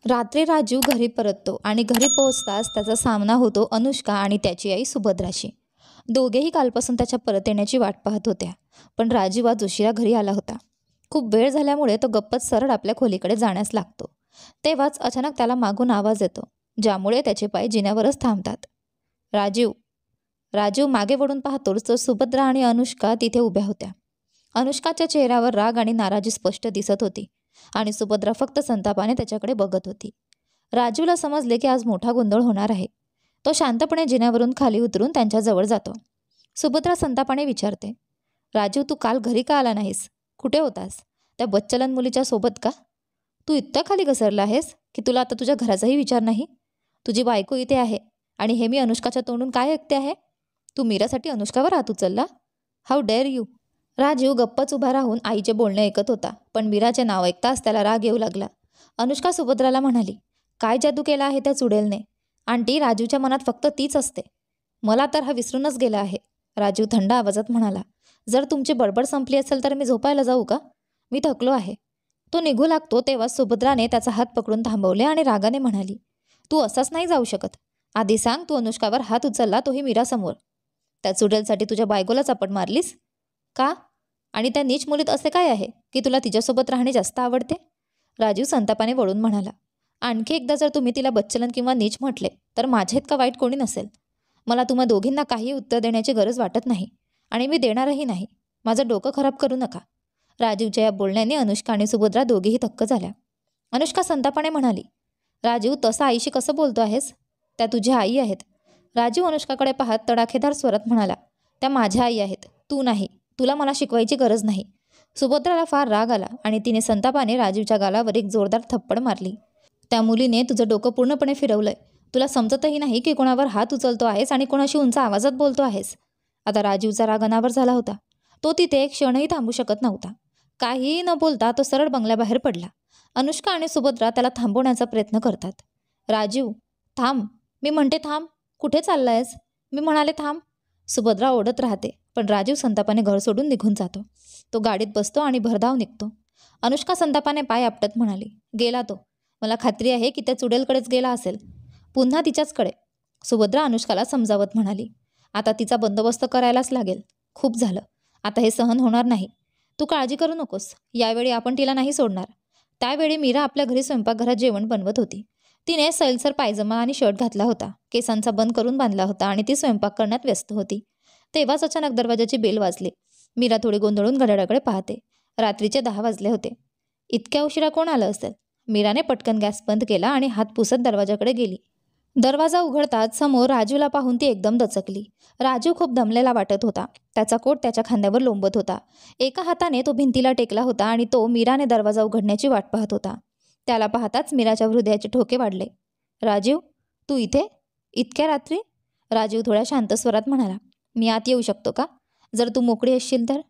रात्री राजू घरी परततो आणि घरी पोहोचताच त्याचा सामना होतो अनुष्का आणि त्याची आई सुभद्राशी. दोघेही कालपासून त्याच्या परत येण्याची वाट पाहत होत्या, पण राजीव आज उशिरा घरी आला होता. खूप वेळ झाल्यामुळे तो गप्पच सरळ आपल्या खोलीकडे जाण्यास लागतो. तेव्हाच अचानक त्याला मागून आवाज येतो, ज्यामुळे त्याचे पाय जिन्यावरच थांबतात. राजीव. राजीव मागे वळून पाहतोच तर सुभद्रा आणि अनुष्का तिथे उभ्या होत्या. अनुष्काच्या चेहऱ्यावर राग आणि नाराजी स्पष्ट दिसत होती आणि सुभद्रा फक्त संतापाने त्याच्याकडे बघत होती. राजूला समजले की आज मोठा गोंधळ होणार आहे. तो शांतपणे जिन्यावरून खाली उतरून त्यांच्याजवळ जातो. सुभद्रा संतापाने विचारते, राजू, तू काल घरी का आला नाहीस? कुठे होतास? त्या बच्चलन मुलीच्या सोबत का? तू इतक्या खाली घसरला आहेस की तुला आता तुझ्या घराचाही विचार नाही? तुझी बायको इथे आहे आणि हे मी अनुष्काच्या तोंडून काय ऐकते आहे? तू मीरासाठी अनुष्कावर हात उचलला? How dare you. राजीव गप्पच उभा राहून आईचे बोलणे ऐकत होता, पण मीराचे नाव ऐकताच त्याला राग येऊ लागला. अनुष्का सुभद्राला म्हणाली, काय जादू केला आहे त्या चुडेलने? आंटी, राजूच्या मनात फक्त तीच असते. मला तर हा विसरूनच गेला आहे. राजीव थंड आवाजात म्हणाला, जर तुमची बडबड संपली असेल तर मी झोपायला जाऊ का? मी थकलो आहे. तो निघू लागतो तेव्हा सुभद्राने त्याचा हात पकडून थांबवले आणि रागाने म्हणाली, तू असाच नाही जाऊ शकत. आधी सांग, तू अनुष्कावर हात उचलला, तोही मीरासमोर. त्या चुडेलसाठी तुझ्या बायकोला चापट मारलीस का? आणि त्या नीच मुलीत असे काय आहे की तुला तिच्यासोबत राहणे जास्त आवडते? राजीव संतापाने वळून म्हणाला, आणखी एकदा जर तुम्ही तिला बच्चलन किंवा नीच म्हटले तर माझ्या इतका वाईट कोणी नसेल. मला तुम्हा दोघींना काही उत्तर देण्याची गरज वाटत नाही आणि मी देणारही नाही. माझं डोकं खराब करू नका. राजीवच्या या बोलण्याने अनुष्का आणि सुभद्रा दोघीही थक्क झाल्या. अनुष्का संतापाने म्हणाली, राजीव, तसा आईशी कसं बोलतो आहेस? त्या तुझ्या आई आहेत. राजीव अनुष्काकडे पाहत तडाखेदार स्वरात म्हणाला, त्या माझ्या आई आहेत, तू नाही. तुला मला शिकवायची गरज नाही. सुभद्राला फार राग आला आणि तिने संतापाने राजीवच्या गालावर एक जोरदार थप्पड मारली. त्या मुलीने तुझं डोकं पूर्णपणे फिरवलंय. तुला समजतही नाही की कोणावर हात उचलतो आहेस आणि कोणाशी उंच आवाजात बोलतो आहेस. आता राजीवचा राग अनावर झाला होता. तो तिथे एक क्षणही थांबू शकत नव्हता. काहीही न बोलता तो सरळ बंगल्याबाहेर पडला. अनुष्का आणि सुभद्रा त्याला थांबवण्याचा प्रयत्न करतात. राजीव, थांब. मी म्हणते थांब. कुठे चाललायस? मी म्हणाले थांब. सुभद्रा ओढत राहते, पण राजीव संतापाने घर सोडून निघून जातो. तो गाडीत बसतो आणि भरधाव निघतो. अनुष्का संतापाने पाय आपटत म्हणाली, गेला तो. मला खात्री आहे की त्या चुडेलकडेच गेला असेल. पुन्हा तिच्याचकडे. सुभद्रा अनुष्काला समजावत म्हणाली, आता तिचा बंदोबस्त करायलाच लागेल. खूप झालं. आता हे सहन होणार नाही. तू काळजी करू नकोस. यावेळी आपण तिला नाही सोडणार. त्यावेळी मीरा आपल्या घरी स्वयंपाकघरात जेवण बनवत होती. तिने सैलसर पायजमा आणि शर्ट घातला होता, केसांचा बंद करून बांधला होता आणि ती स्वयंपाक करण्यात व्यस्त होती. तेव्हाच अचानक दरवाजाची बेल वाजली. मीरा थोडी गोंधळून घड्याळाकडे पाहते. रात्रीचे 10 वाजले होते. इतक्या उशिरा कोण आलं असेल? मीराने पटकन गॅस बंद केला आणि हात पुसत दरवाजाकडे गेली. दरवाजा उघडताच समोर राजूला पाहून ती एकदम दचकली. राजू खूप दमलेला वाटत होता. त्याचा कोट त्याच्या खांद्यावर लोंबत होता. एका हाताने तो भिंतीला टेकला होता आणि तो मीराने दरवाजा उघडण्याची वाट पाहत होता. त्याला पाहताच मीराच्या हृदयाचे ठोके वाढले. राजीव, तू इथे? इतक्या रात्री? राजीव थोड्या शांत स्वरात म्हणाला, मी आत येऊ शकतो का? जर तू मोकळी असशील तर.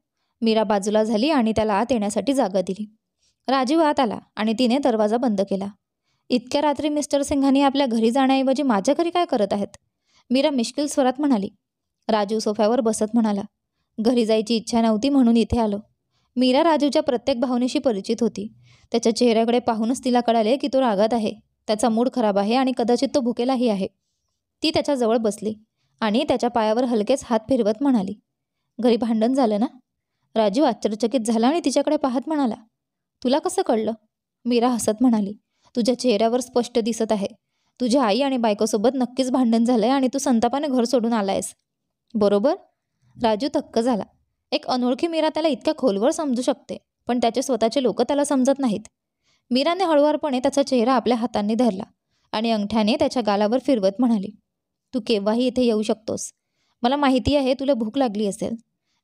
मीरा बाजूला झाली आणि त्याला आत येण्यासाठी जागा दिली. राजीव आत आला आणि तिने दरवाजा बंद केला. इतक्या रात्री मिस्टर सिंघानी आपल्या घरी जाण्याऐवजी माझ्या घरी काय करत आहेत? मीरा मिश्किल स्वरात म्हणाली. राजीव सोफ्यावर बसत म्हणाला, घरी जायची इच्छा नव्हती म्हणून इथे आलो. मीरा राजूच्या प्रत्येक भावनेशी परिचित होती. त्याच्या चेहऱ्याकडे पाहूनच तिला कळाले की तो रागात आहे, त्याचा मूड खराब आहे आणि कदाचित तो भुकेलाही आहे. ती त्याच्याजवळ बसली आणि त्याच्या पायावर हलकेच हात फिरवत म्हणाली, घरी भांडण झालं ना? राजीव आश्चर्यचकित झाला आणि तिच्याकडे पाहत म्हणाला, तुला कसं कळलं? मीरा हसत म्हणाली, तुझ्या चेहऱ्यावर स्पष्ट दिसत आहे. तुझ्या आई आणि बायकोसोबत नक्कीच भांडण झालंय आणि तू संतापाने घर सोडून आलायस. बरोबर? राजू थक्क झाला. एक अनोळखी मीरा त्याला इतक्या खोलवर समजू शकते, पण त्याचे स्वतःचे लोक त्याला समजत नाहीत. मीराने हळुवारपणे त्याचा चेहरा आपल्या हातांनी धरला आणि अंगठ्याने त्याच्या गालावर फिरवत म्हणाली, तू केव्हाही इथे येऊ शकतोस. मला माहिती आहे तुला भूक लागली असेल.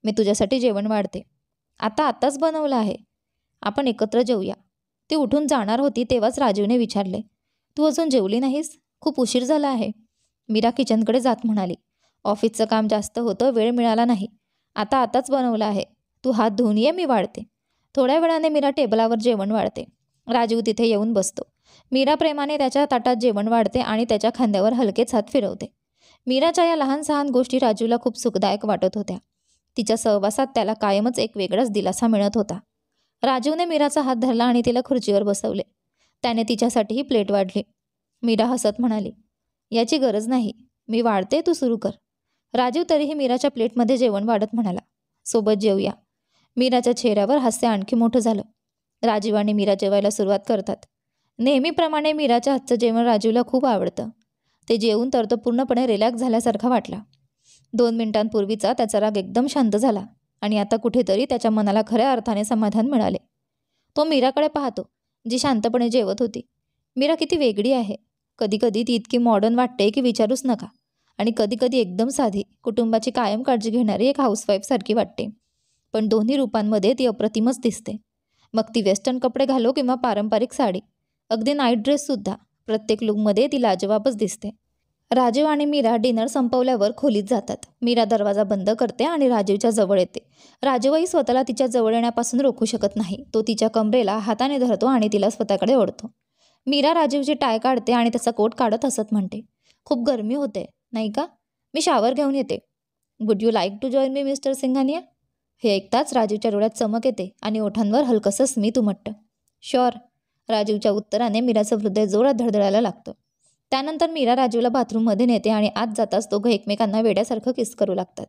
मी तुझ्यासाठी जेवण वाढते. आत्ताच बनवलं आहे. आपण एकत्र जेवूया. ती उठून जाणार होती तेव्हाच राजीवने विचारले, तू अजून जेवली नाहीस? खूप उशीर झाला आहे. मीरा किचनकडे जात म्हणाली, ऑफिसचं काम जास्त होतं, वेळ मिळाला नाही. आत्ताच बनवलं आहे. तू हात धुवून ये, मी वाढते. थोड्या वेळाने मीरा टेबलावर जेवण वाढते. राजीव तिथे येऊन बसतो. मीरा प्रेमाने त्याच्या ताटात जेवण वाढते आणि त्याच्या खांद्यावर हलकेच हात फिरवते. मीराच्या या लहान सहान गोष्टी राजूला खूप सुखदायक वाटत होत्या. तिच्या सहवासात त्याला कायमच एक वेगळाच दिलासा मिळत होता. राजीवने मीराचा हात धरला आणि तिला खुर्चीवर बसवले. त्याने तिच्यासाठीही प्लेट वाढली. मीरा हसत म्हणाली, याची गरज नाही, मी वाढते, तू सुरू कर. राजीव तरीही मीराच्या प्लेटमध्ये जेवण वाढत म्हणाला, सोबत जेवूया. मीराच्या चेहऱ्यावर हास्य आणखी मोठं झालं. राजीव आणि मीरा जेवायला सुरुवात करतात. नेहमीप्रमाणे मीराच्या हातचं जेवण राजीवला खूप आवडतं. ते जेवून तर तो पूर्णपणे रिलॅक्स झाल्यासारखा वाटला. 2 मिनिटांपूर्वीचा त्याचा राग एकदम शांत झाला आणि आता कुठेतरी त्याच्या मनाला खऱ्या अर्थाने समाधान मिळाले. तो मीराकडे पाहतो, जी शांतपणे जेवत होती. मीरा किती वेगळी आहे. कधीकधी ती इतकी मॉडर्न वाटते की विचारूच नका, आणि कधीकधी एकदम साधी, कुटुंबाची कायम काळजी घेणारी एक हाऊसवाईफसारखी वाटते. पण दोन्ही रूपांमध्ये ती अप्रतिमच दिसते. मग ती वेस्टर्न कपडे घालो किंवा पारंपरिक साडी, अगदी नाईट ड्रेससुद्धा, प्रत्येक लुकमध्ये ती लाजवाबच दिसते. राजीव आणि मीरा डिनर संपवल्यावर खोलीत जातात. मीरा दरवाजा बंद करते आणि राजीवच्या जवळ येते. राजीवही स्वतःला तिच्या जवळ येण्यापासून रोखू शकत नाही. तो तिच्या कमरेला हाताने धरतो आणि तिला स्वतःकडे ओढतो. मीरा राजीवची टाय काढते आणि त्याचा कोट काढत हसत म्हणते, खूप गरमी होते नाही का? मी शावर घेऊन येते. Would you like to join me mister Singhania? हे ऐकताच राजीवच्या डोळ्यात चमक येते आणि ओठांवर हलकंसं स्मित उमटतं. शुअर. राजीवच्या उत्तराने मीराचं हृदय जोरात धडधडायला लागतं. त्यानंतर मीरा राजीवला बाथरूममध्ये नेते आणि आत जाताच दोघं एकमेकांना वेड्यासारखं किस करू लागतात.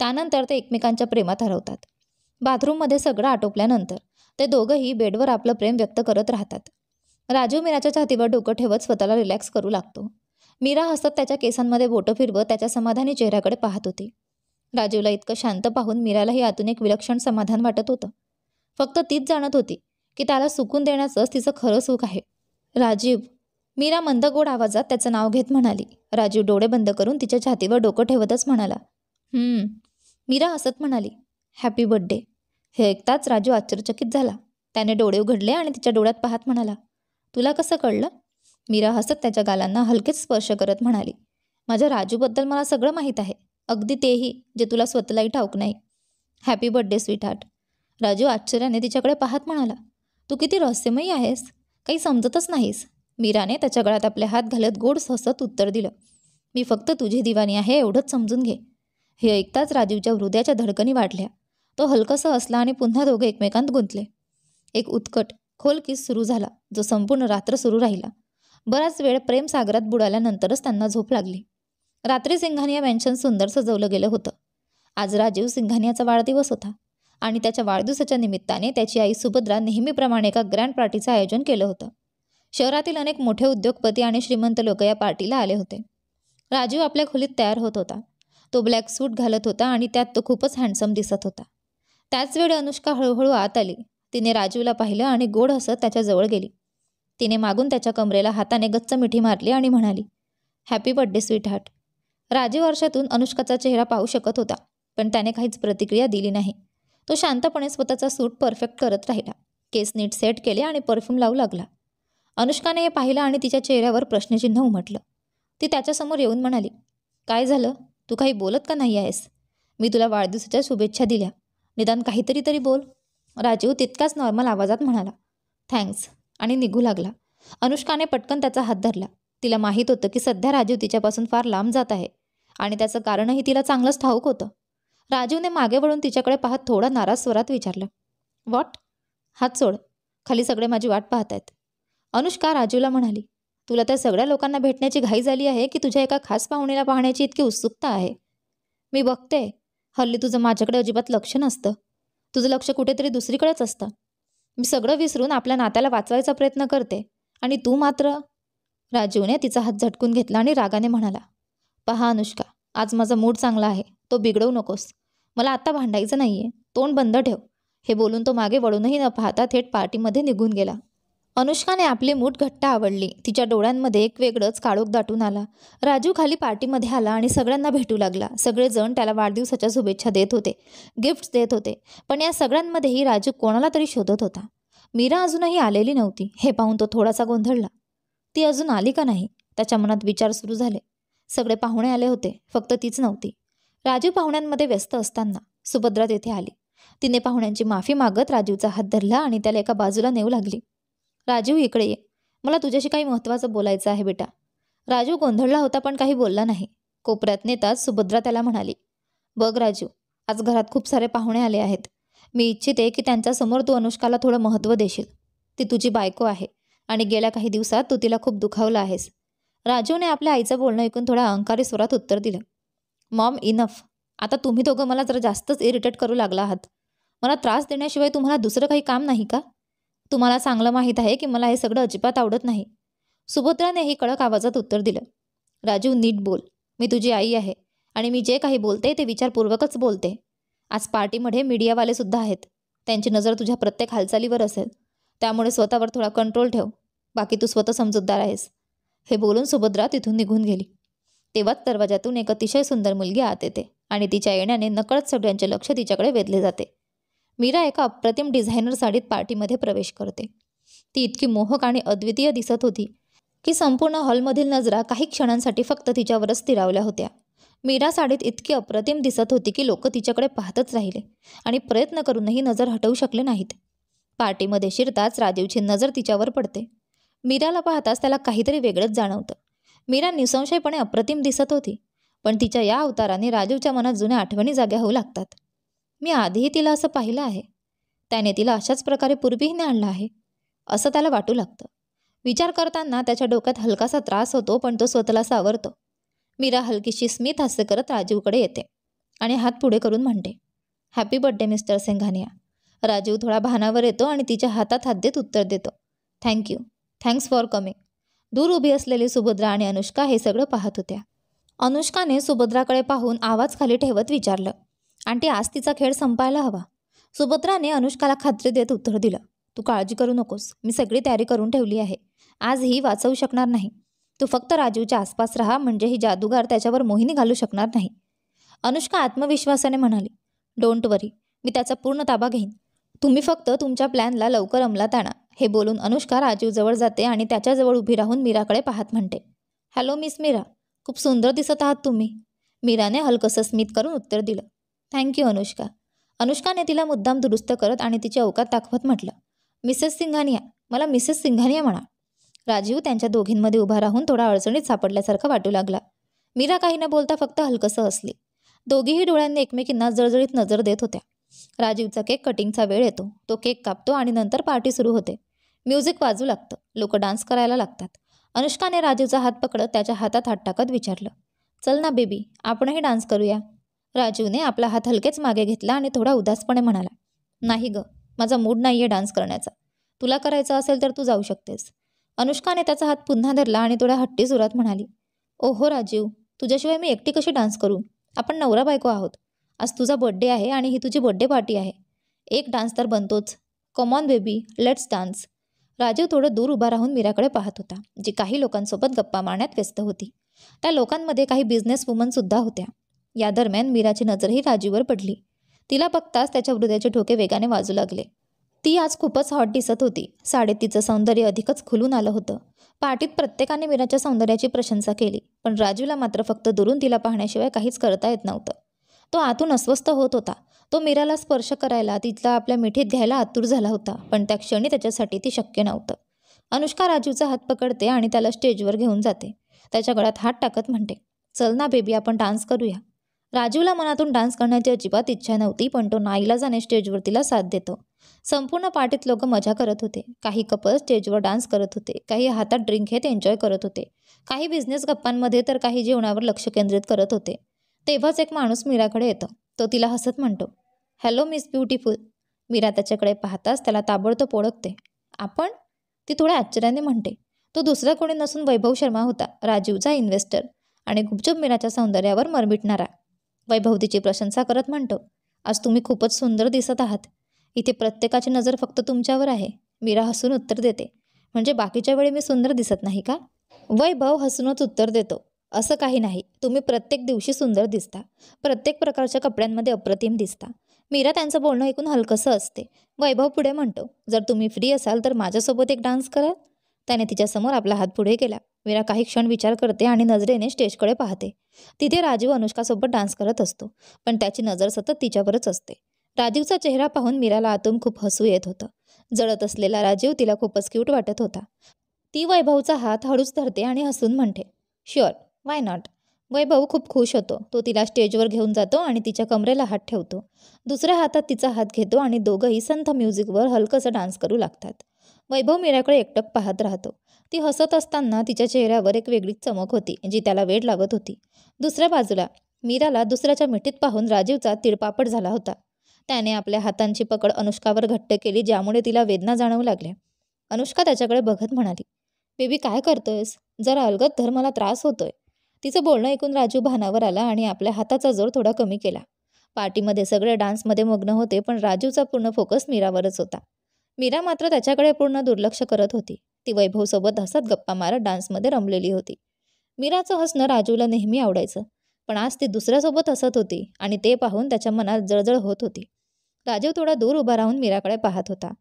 त्यानंतर ते एकमेकांच्या प्रेमात हरवतात. बाथरूममध्ये सगळं आटोपल्यानंतर ते दोघंही बेडवर आपलं प्रेम व्यक्त करत राहतात. राजीव मीराच्या छातीवर डोकं ठेवत स्वतःला रिलॅक्स करू लागतो. मीरा हसत त्याच्या केसांमध्ये बोटं फिरवत त्याच्या समाधानी चेहऱ्याकडे पाहत होती. राजीवला इतकं शांत पाहून मीरालाही आतून एक विलक्षण समाधान वाटत होतं. फक्त तीच जाणत होती की त्याला सुकून देण्याचंच तिचं खरं सुख आहे. राजीव. मीरा मंद गोड आवाजात त्याचं नाव घेत म्हणाली. राजीव डोळे बंद करून तिच्या छातीवर डोकं ठेवतच म्हणाला, मीरा हसत म्हणाली, हॅपी बर्थडे. हे ऐकताच राजीव आश्चर्यचकित झाला. त्याने डोळे उघडले आणि तिच्या डोळ्यात पाहत म्हणाला, तुला कसं कळलं? मीरा हसत त्याच्या गालांना हलकेच स्पर्श करत म्हणाली, माझ्या राजूबद्दल मला सगळं माहीत आहे, अगदी तेही जे तुला स्वतःलाही ठाऊक नाही. Happy birthday sweetheart. राजू आश्चर्याने तिच्याकडे पाहत म्हणाला, तू किती रहस्यमयी आहेस, काही समजतच नाहीस. मीराने त्याच्या गळ्यात आपले हात घालत गोड हसत उत्तर दिलं, मी फक्त तुझी दिवाणी आहे एवढंच समजून घे. हे ऐकताच राजीवच्या हृदयाच्या धडकनी वाढल्या. तो हलकसा हसला आणि पुन्हा दोघे एकमेकांत गुंतले. एक उत्कट खोल किस सुरू झाला, जो संपूर्ण रात्र सुरू राहिला. बराच वेळ प्रेमसागरात बुडाल्यानंतरच त्यांना झोप लागली. रात्री सिंघानिया मॅन्शन सुंदर सजवलं गेलं होतं. आज राजीव सिंघानियाचा वाढदिवस होता आणि त्याच्या वाढदिवसाच्या निमित्ताने त्याची आई सुभद्रा नेहमीप्रमाणे एका ग्रँड पार्टीचं आयोजन केलं होतं. शहरातील अनेक मोठे उद्योगपती आणि श्रीमंत लोक या पार्टीला आले होते. राजीव आपल्या खोलीत तयार होत होता. तो ब्लॅक सूट घालत होता आणि त्यात तो खूपच हँडसम दिसत होता. त्याचवेळी अनुष्का हळूहळू आत आली. तिने राजीवला पाहिलं आणि गोड हसत त्याच्याजवळ गेली. तिने मागून त्याच्या कमरेला हाताने गच्च मिठी मारली आणि म्हणाली, हॅपी बर्थडे स्वीटहार्ट. राजीव आरशातून अनुष्काचा चेहरा पाहू शकत होता, पण त्याने काहीच प्रतिक्रिया दिली नाही. तो शांतपणे स्वतःचा सूट परफेक्ट करत राहिला. केस नीट सेट केले आणि परफ्यूम लावू लागला. अनुष्काने हे पाहिलं आणि तिच्या चेहऱ्यावर प्रश्नचिन्ह उमटलं. ती त्याच्यासमोर येऊन म्हणाली, काय झालं? तू काही बोलत का नाही आहेस? मी तुला वाढदिवसाच्या शुभेच्छा दिल्या, निदान काहीतरी तरी बोल. राजीव तितकाच नॉर्मल आवाजात म्हणाला, थँक्स, आणि निघू लागला. अनुष्काने पटकन त्याचा हात धरला. तिला माहीत होतं की सध्या राजीव तिच्यापासून फार लांब जात आहे आणि त्याचं कारणही तिला चांगलंच ठाऊक होतं. राजीवने मागे वळून तिच्याकडे पाहत थोडा नाराज स्वरात विचारलं, व्हॉट? हात सोड, खाली सगळे माझी वाट पाहत आहेत. अनुष्का राजीवला म्हणाली, तुला त्या सगळ्या लोकांना भेटण्याची घाई झाली आहे की तुझ्या एका खास पाहुणीला पाहण्याची इतकी उत्सुकता आहे? मी बघते, हल्ली तुझं माझ्याकडे अजिबात लक्ष नसतं. तुझं लक्ष कुठेतरी दुसरीकडेच असतं. मी सगळं विसरून आपल्या नात्याला वाचवायचा प्रयत्न करते आणि तू मात्र. राजीवने तिचा हात झटकून घेतला आणि रागाने म्हणाला, पहा अनुष्का, आज माझा मूड चांगला आहे, तो बिघडवू नकोस. मला आत्ता भांडायचं नाहीये, तोंड बंद ठेव. हे बोलून तो मागे वळूनही न पाहता थेट पार्टीमध्ये निघून गेला. अनुष्काने आपली मूठ घट्ट आवडली. तिच्या डोळ्यांमध्ये एक वेगळंच काळोख दाटून आला. राजू खाली पार्टीमध्ये आला आणि सगळ्यांना भेटू लागला. सगळेजण त्याला वाढदिवसाच्या शुभेच्छा देत होते, गिफ्ट्स देत होते, पण या सगळ्यांमध्येही राजू कोणाला तरी शोधत होता. मीरा अजूनही आलेली नव्हती. हे पाहून तो थोडासा गोंधळला. ती अजून आली का नाही? त्याच्या मनात विचार सुरू झाले. सगळे पाहुणे आले होते, फक्त तीच नव्हती. राजू पाहुण्यांमध्ये व्यस्त असताना सुभद्रा तेथे आली. तिने पाहुण्यांची माफी मागत राजूचा हात धरला आणि त्याला एका बाजूला नेऊ लागली. राजू, इकडे ये, मला तुझ्याशी काही महत्त्वाचं बोलायचं आहे बेटा. राजू गोंधळला होता पण काही बोलला नाही. कोपऱ्यात नेताच सुभद्रा त्याला म्हणाली, बघ राजू, आज घरात खूप सारे पाहुणे आले आहेत. मी इच्छिते की त्यांच्यासमोर तू अनुष्काला थोडं महत्त्व देशील. ती तुझी बायको आहे आणि गेल्या काही दिवसात तू तिला खूप दुखावलं आहेस. राजीवने आपल्या आईचं बोलणं ऐकून थोड्या अहंकारी स्वरात उत्तर दिलं. Maugham, enough. आता तुम्ही दोघं मला जरा जास्तच इरिटेट करू लागला आहात. मला त्रास देण्याशिवाय तुम्हाला दुसरं काही काम नाही का? तुम्हाला चांगलं माहीत आहे की मला हे सगळं अजिबात आवडत नाही. सुभद्रानेही कडक आवाजात उत्तर दिलं. राजीव, नीट बोल. मी तुझी आई आहे आणि मी जे काही बोलते ते विचारपूर्वकच बोलते. आज पार्टीमध्ये मीडियावाले सुद्धा आहेत. त्यांची नजर तुझ्या प्रत्येक हालचालीवर असेल. त्यामुळे स्वतःवर थोडा कंट्रोल ठेव. बाकी तू स्वतः समजूतदार आहेस. हे बोलून सुभद्रा तिथून निघून गेली. तेव्हाच दरवाजातून एक अतिशय सुंदर मुलगी आत येते आणि तिच्या येण्याने नकळत सगळ्यांचे लक्ष तिच्याकडे वेधले जाते. मीरा एका अप्रतिम डिझायनर साडीत पार्टीमध्ये प्रवेश करते. ती इतकी मोहक आणि अद्वितीय दिसत होती की संपूर्ण हॉलमधील नजरा काही क्षणांसाठी फक्त तिच्यावरच स्थिरावल्या होत्या. मीरा साडीत इतकी अप्रतिम दिसत होती की लोक तिच्याकडे पाहतच राहिले आणि प्रयत्न करूनही नजर हटवू शकले नाहीत. पार्टीमध्ये शिरताच राजीवची नजर तिच्यावर पडते. मीराला पाहताच त्याला काहीतरी वेगळंच जाणवतं. मीरा निसंशयपणे अप्रतिम दिसत होती, पण तिच्या या अवताराने राजीवच्या मनात जुन्या आठवणी जाग्या होऊ लागतात. मी आधीही तिला असं पाहिलं आहे. त्याने तिला अशाच प्रकारे पूर्वीही आणलं आहे असं त्याला वाटू लागतं. विचार करताना त्याच्या डोक्यात हलकासा त्रास होतो, पण तो स्वतःला सावरतो. मीरा हलकीशी स्मित हास्य करत राजीवकडे येते आणि हात पुढे करून म्हणते, happy birthday mister Singhania. Rajiv थोडा भानावर येतो आणि तिच्या हातात हात देत उत्तर देतो, थँक्यू. Thanks for coming. दूर उभी असलेली सुभद्रा आणि अनुष्का हे सगळं पाहत होत्या. अनुष्काने सुभद्राकडे पाहून आवाज खाली ठेवत विचारलं, आंटी, आज तिचा खेळ संपायला हवा. सुभद्राने अनुष्काला खात्री देत उत्तर दिलं, तू काळजी करू नकोस. मी सगळी तयारी करून ठेवली आहे. आजही वाचवू शकणार नाही. तू फक्त राजीवच्या आसपास राहा, म्हणजे ही जादूगार त्याच्यावर मोहिनी घालू शकणार नाही. अनुष्का आत्मविश्वासाने म्हणाली, डोंट वरी, मी त्याचा पूर्ण ताबा घेईन. तुम्ही फक्त तुमच्या प्लॅनला लवकर अंमलात आणा. हे बोलून अनुष्का राजीवजवळ जाते आणि त्याच्याजवळ उभी राहून मीराकडे पाहत म्हणते, हॅलो मिस मीरा, खूप सुंदर दिसत आहात तुम्ही. मीराने हलकंसं स्मित करून उत्तर दिलं, थँक्यू अनुष्का. अनुष्काने तिला मुद्दाम दुरुस्त करत आणि तिची अवकात दाखवत म्हटलं, मिसेस सिंघानिया, मला मिसेस सिंघानिया म्हणा. राजीव त्यांच्या दोघींमध्ये उभा राहून थोडा अडचणीत सापडल्यासारखा वाटू लागला. मीरा काही न बोलता फक्त हलकंसं हसली. दोघीही डोळ्यांनी एकमेकींना जळजळीत नजर देत होत्या. राजीवचा केक कटिंगचा वेळ येतो. तो केक कापतो आणि नंतर पार्टी सुरू होते. म्युझिक वाजू लागतं. लोक डान्स करायला लागतात. अनुष्काने राजीवचा हात पकडत त्याच्या हातात हात टाकत विचारलं, चल ना बेबी, आपणही डान्स करूया. राजीवने आपला हात हलकेच मागे घेतला आणि थोडा उदासपणे म्हणाला, नाही ग, माझा मूड नाही आहे डान्स करण्याचा. तुला करायचं असेल तर तू जाऊ शकतेस. अनुष्काने त्याचा हात पुन्हा धरला आणि थोड्या हट्टी सुरात म्हणाली, ओहो राजीव, तुझ्याशिवाय मी एकटी कशी डान्स करू? आपण नवरा बायको आहोत. आज तुझा बर्थडे आहे आणि ही तुझी बर्थडे पार्टी आहे. एक डान्स तर बनतोच. Come on baby, let's dance. Rajeev थोडं दूर उभा राहून मीराकडे पाहत होता, जी काही लोकांसोबत गप्पा मारण्यात व्यस्त होती. त्या लोकांमध्ये काही बिझनेस वुमनसुद्धा होत्या. या दरम्यान मीराची नजरही राजीववर पडली. तिला बघताच त्याच्या हृदयाचे ठोके वेगाने वाजू लागले. ती आज खूपच हॉट दिसत होती. साडीत तिचं सौंदर्य अधिकच खुलून आलं होतं. पार्टीत प्रत्येकाने मीराच्या सौंदर्याची प्रशंसा केली, पण राजूला मात्र फक्त दुरून तिला पाहण्याशिवाय काहीच करता येत नव्हतं. तो आतून अस्वस्थ होत होता. तो मीराला स्पर्श करायला, तिथला आपल्या मिठीत घ्यायला आतुर झाला होता, पण त्या क्षणी त्याच्यासाठी ती शक्य नव्हतं. अनुष्का राजूचा हात पकडते आणि त्याला स्टेजवर घेऊन जाते. त्याच्या गळ्यात हात टाकत म्हणते, चल ना बेबी, आपण डान्स करूया. राजूला मनातून डान्स करण्याची अजिबात इच्छा नव्हती, पण तो नाईलाजाने स्टेजवर तिला साथ देतो. संपूर्ण पार्टीत लोक मजा करत होते. काही कपल स्टेजवर डान्स करत होते, काही हातात ड्रिंक घेत एन्जॉय करत होते, काही बिझनेस गप्पांमध्ये तर काही जेवणावर लक्ष केंद्रित करत होते. तेव्हाच एक माणूस मीराकडे येतो. तो तिला हसत म्हणतो, हॅलो मिस ब्युटिफुल. मीरा त्याच्याकडे पाहताच त्याला ताबडतोब ओळखते. आपण? ती थोड्या आश्चर्याने म्हणते. तो दुसरा कोणी नसून वैभव शर्मा होता, राजीवचा इन्व्हेस्टर आणि गुपचूप मीराच्या सौंदर्यावर मरमिटणारा. वैभव तिची प्रशंसा करत म्हणतो, आज तुम्ही खूपच सुंदर दिसत आहात. इथे प्रत्येकाची नजर फक्त तुमच्यावर आहे. मीरा हसून उत्तर देते, म्हणजे बाकीच्या वेळी मी सुंदर दिसत नाही का? वैभव हसूनच उत्तर देतो, असं काही नाही. तुम्ही प्रत्येक दिवशी सुंदर दिसता. प्रत्येक प्रकारच्या कपड्यांमध्ये अप्रतिम दिसता. मीरा त्यांचं बोलणं ऐकून हलकंसं असते. वैभव पुढे म्हणतो, जर तुम्ही फ्री असाल तर माझ्यासोबत एक डान्स कराल? त्याने तिच्यासमोर आपला हात पुढे केला. मीरा काही क्षण विचार करते आणि नजरेने स्टेजकडे पाहते. तिथे राजीव अनुष्कासोबत डान्स करत असतो, पण त्याची नजर सतत तिच्यावरच असते. राजीवचा चेहरा पाहून मीराला आतून खूप हसू येत होतं. जळत असलेला राजीव तिला खूपच क्यूट वाटत होता. ती वैभवचा हात हळूच धरते आणि हसून म्हणते, शुअर, वाय नॉट. वैभव खूप खुश होतो. तो तिला स्टेजवर घेऊन जातो आणि तिच्या कमरेला हात ठेवतो. दुसऱ्या हातात तिचा हात घेतो आणि दोघंही संथ म्युझिकवर हलकंसं डान्स करू लागतात. वैभव मीराकडे एकटक पाहत राहतो. ती हसत असताना तिच्या चेहऱ्यावर एक वेगळीच चमक होती जी त्याला वेड लावत होती. दुसऱ्या बाजूला मीराला दुसऱ्याच्या मिठीत पाहून राजीवचा तिळपापड झाला होता. त्याने आपल्या हातांची पकड अनुष्कावर घट्ट केली ज्यामुळे तिला वेदना जाणवू लागल्या. अनुष्का त्याच्याकडे बघत म्हणाली, बेबी काय करतोयस? जरा अलगद धर, मला त्रास होतोय. तिचं बोलणं ऐकून राजू भानावर आला आणि आपल्या हाताचा जोर थोडा कमी केला. पार्टीमध्ये सगळे डान्समध्ये मग्न होते पण राजूचा पूर्ण फोकस मीरावरच होता. मीरा मात्र त्याच्याकडे पूर्ण दुर्लक्ष करत होती. ती वैभवसोबत हसत गप्पा मारत डान्समध्ये रमलेली होती. मीराचं हसणं राजूला नेहमी आवडायचं, पण आज ती दुसऱ्यासोबत हसत होती आणि ते पाहून त्याच्या मनात जळजळ होत होती. राजीव थोडा दूर उभा राहून मीराकडे पाहत होता.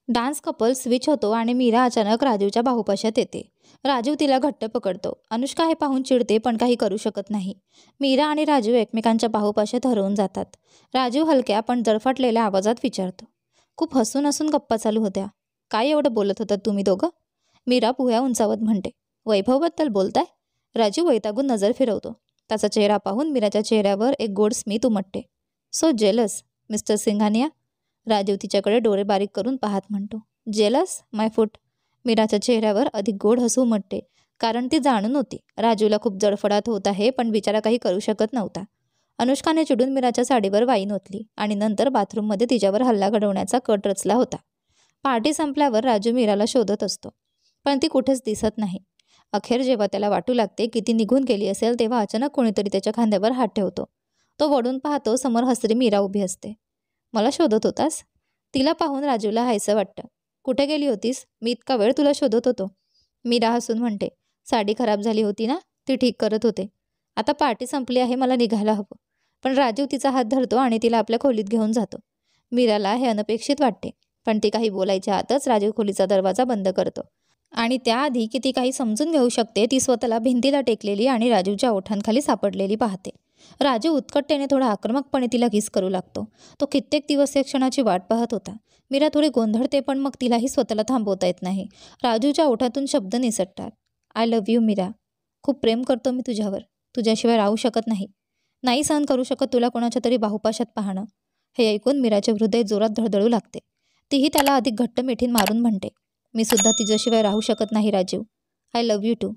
डान्स कपल स्विच होतो आणि मीरा अचानक राजीवच्या बाहुपाशात येते. राजीव तिला घट्ट पकडतो. अनुष्का हे पाहून चिडते पण काही करू शकत नाही. मीरा आणि राजीव एकमेकांच्या बाहुपाशात हरवून जातात. राजीव हलक्या पण जळफाटलेल्या आवाजात विचारतो, खूप हसून हसून गप्पा चालू होत्या. काय एवढं बोलत होतात तुम्ही दोघं? मीरा पुह्या उंचावत म्हणते. वैभवबद्दल बोलताय? राजीव वैतागून नजर फिरवतो. त्याचा चेहरा पाहून मीराच्या चेहऱ्यावर एक गोड स्मित उमटते. So jealous mister Singhania? Rajeev तिच्याकडे डोळे बारीक करून पाहत म्हणतो. जेलस माय फूट? मीराच्या चेहऱ्यावर अधिक गोड हसू उमटते, कारण ती जाणून होती राजूला खूप जळफडाट होत आहे पण बिचारा काही करू शकत नव्हता. अनुष्काने चिडून मीराच्या साडीवर वाईन ओतली आणि नंतर बाथरूममध्ये तिच्यावर हल्ला घडवण्याचा कट रचला होता. पार्टी संपल्यावर राजू मीराला शोधत असतो, पण ती कुठेच दिसत नाही. अखेर जेव्हा त्याला वाटू लागते की ती निघून गेली असेल तेव्हा अचानक कोणीतरी त्याच्या खांद्यावर हात ठेवतो. तो वळून पाहतो, समोर हसरी मीरा उभी असते. मला शोधत होतास? तिला पाहून राजूला हायसं वाटतं. कुठे गेली होतीस? मी इतका वेळ तुला शोधत होतो. मीरा हसून म्हणते, साडी खराब झाली होती ना, ती ठीक करत होते. आता पार्टी संपली आहे, मला निघायला हवं. पण राजीव तिचा हात धरतो आणि तिला आपल्या खोलीत घेऊन जातो. मीराला हे अनपेक्षित वाटते, पण ती काही बोलायच्या आतच राजीव खोलीचा दरवाजा बंद करतो आणि त्याआधी की ती काही समजून घेऊ शकते ती स्वतःला भिंतीला टेकलेली आणि राजूच्या ओठांखाली सापडलेली पाहते. राजू उत्कटतेने थोडा आक्रमकपणे तिला किस करू लागतो. तो कित्येक दिवस या क्षणाची वाट पाहत होता. मीरा थोडी गोंधळते पण मग तिलाही स्वतःला थांबवता येत नाही. राजूच्या ओठातून शब्द निसटतात. I love you Meera. खूप प्रेम करतो मी तुझ्यावर. तुझ्याशिवाय राहू शकत नाही. नाही सहन करू शकत तुला कोणाच्या तरी बाहुपाशात पाहणं. हे ऐकून मीराचे हृदय जोरात धडधडू लागते. तीही त्याला अधिक घट्ट मिठीत मारून म्हणते, मी सुद्धा तिच्याशिवाय राहू शकत नाही Rajiv. I love you to.